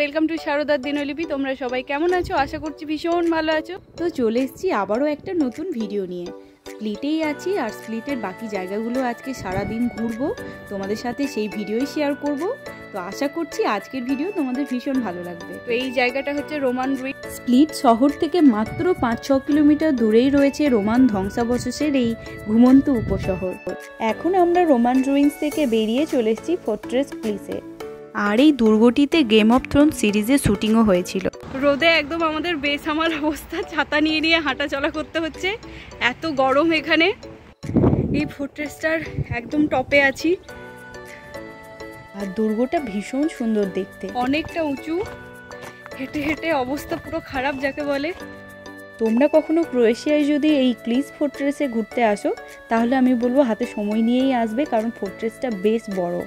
Welcome to শারদার দিনলিপি। তোমরা সবাই কেমন আছো? আশা করছি ভীষণ ভালো আছো। তো চলে এসেছি আবারও একটা নতুন ভিডিও নিয়ে। স্প্লিটেই আছি আর স্প্লিটের বাকি জায়গাগুলো আজকে সারাদিন ঘুরবো, তোমাদের সাথে সেই ভিডিওই শেয়ার করব। তো আশা করছি আজকের ভিডিও তোমাদের ভীষণ ভালো লাগবে। তো এই জায়গাটা হচ্ছে রোমান রুইন। স্প্লিট শহর থেকে মাত্র 5-6 কিলোমিটার দূরেই রয়েছে রোমান ধ্বংসাবশেষের এই ঘুমন্ত উপশহর। এখন আমরা রোমান রুইন্স থেকে বেরিয়ে চলে এসেছি ফোর্ট্রেস প্লিসে। আর এই দুর্গটিতে গেম অফ থ্রোনস সিরিজের শুটিংও হয়েছিল। রোদে একদম আমাদের বেসামাল অবস্থা, ছাতা নিয়ে নিয়ে হাঁটা চলা করতে হচ্ছে, এত গরম এখানে। এই ফোর্ট্রেসটার একদম টপে আছি আর দুর্গটা ভীষণ সুন্দর দেখতে, অনেকটা উঁচু, হেঁটে হেঁটে অবস্থা পুরো খারাপ যাকে বলে। তোমরা কখনো ক্রোয়েশিয়ায় যদি এই ক্লিস ফোর্ট্রেসে ঘুরতে আসো তাহলে আমি বলবো হাতে সময় নিয়েই আসবে, কারণ ফোর্ট্রেসটা বেশ বড়।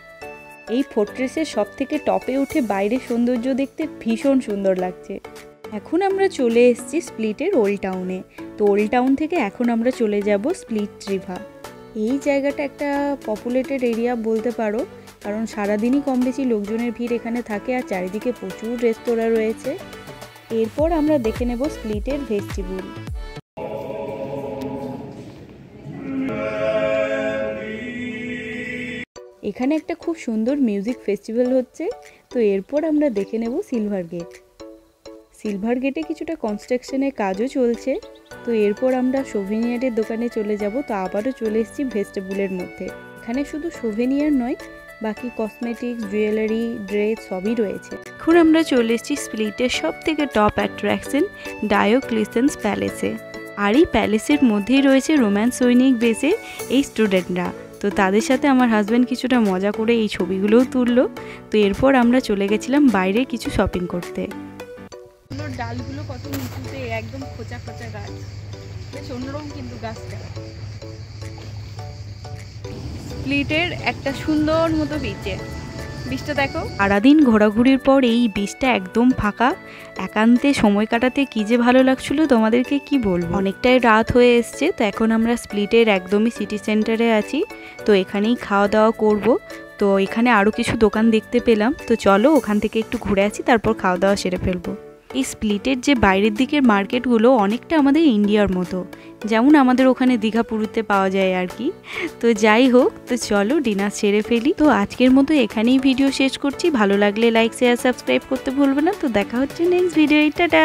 এই ফোর্ট্রেসের সব থেকে টপে উঠে বাইরের সৌন্দর্য দেখতে ভীষণ সুন্দর লাগছে। এখন আমরা চলে এসেছি স্প্লিটের ওল্ড টাউনে। তো ওল্ড টাউন থেকে এখন আমরা চলে যাব স্প্লিট রিভার। এই জায়গাটা একটা পপুলেটেড এরিয়া বলতে পারো, কারণ সারাদিনই কম বেশি লোকজনের ভিড় এখানে থাকে আর চারিদিকে প্রচুর রেস্তোরাঁ রয়েছে। এরপর আমরা দেখে নেব স্প্লিটের ভেস্টিবিউল। এখানে একটা খুব সুন্দর মিউজিক ফেস্টিভ্যাল হচ্ছে। তো এরপর আমরা দেখে নেব সিলভার গেট। সিলভার গেটে কিছুটা কনস্ট্রাকশনের কাজও চলছে। তো এরপর আমরা সোভেনিয়ারের দোকানে চলে যাব। তো আবারও চলে এসেছি ভেস্টিবুলের মধ্যে। এখানে শুধু সোভেনিয়ার নয়, বাকি কসমেটিক্স, জুয়েলারি, ড্রেস সবই রয়েছে। এখন আমরা চলে এসেছি স্প্লিটের সব থেকে টপ অ্যাট্রাকশন ডায়োক্লিসেন্স প্যালেসে। আর এই প্যালেসের মধ্যেই রয়েছে রোমান সৈনিক বেসে এই স্টুডেন্টরা। তো তাদের সাথে আমার হাজব্যান্ড কিছুটা মজা করে এই ছবিগুলোও তুললো। তো এরপর আমরা চলে গেছিলাম বাইরে কিছু শপিং করতে। ডালগুলো কত নিচুতে, একদম খোঁচা খোঁচা গাছ, বেশ অন্যরকম কিন্তু গাছটা। স্প্লিটের একটা সুন্দর মতো বিচে, বিচটা দেখো। সারাদিন ঘোরাঘুরির পর এই বিচটা একদম ফাঁকা, একান্তে সময় কাটাতে কি যে ভালো লাগছিল তোমাদেরকে কি বলবো। অনেকটাই রাত হয়ে এসছে। তো এখন আমরা স্প্লিটের একদমই সিটি সেন্টারে আছি। তো এখানেই খাওয়া দাওয়া করব। তো এখানে আরও কিছু দোকান দেখতে পেলাম। তো চলো ওখান থেকে একটু ঘুরে আসি, তারপর খাওয়া দাওয়া সেরে ফেলবো। এই স্প্লিটের যে বাইরের দিকের মার্কেটগুলো অনেকটা আমাদের ইন্ডিয়ার মতো, যেমন আমাদের ওখানে দীঘা পুরীতে পাওয়া যায় আর কি। তো যাই হোক, তো চলো ডিনার সেরে ফেলি। তো আজকের মতো এখানেই ভিডিও শেষ করছি। ভালো লাগলে লাইক, শেয়ার, সাবস্ক্রাইব করতে ভুলবে না। তো দেখা হচ্ছে নেক্সট ভিডিও। টাটা।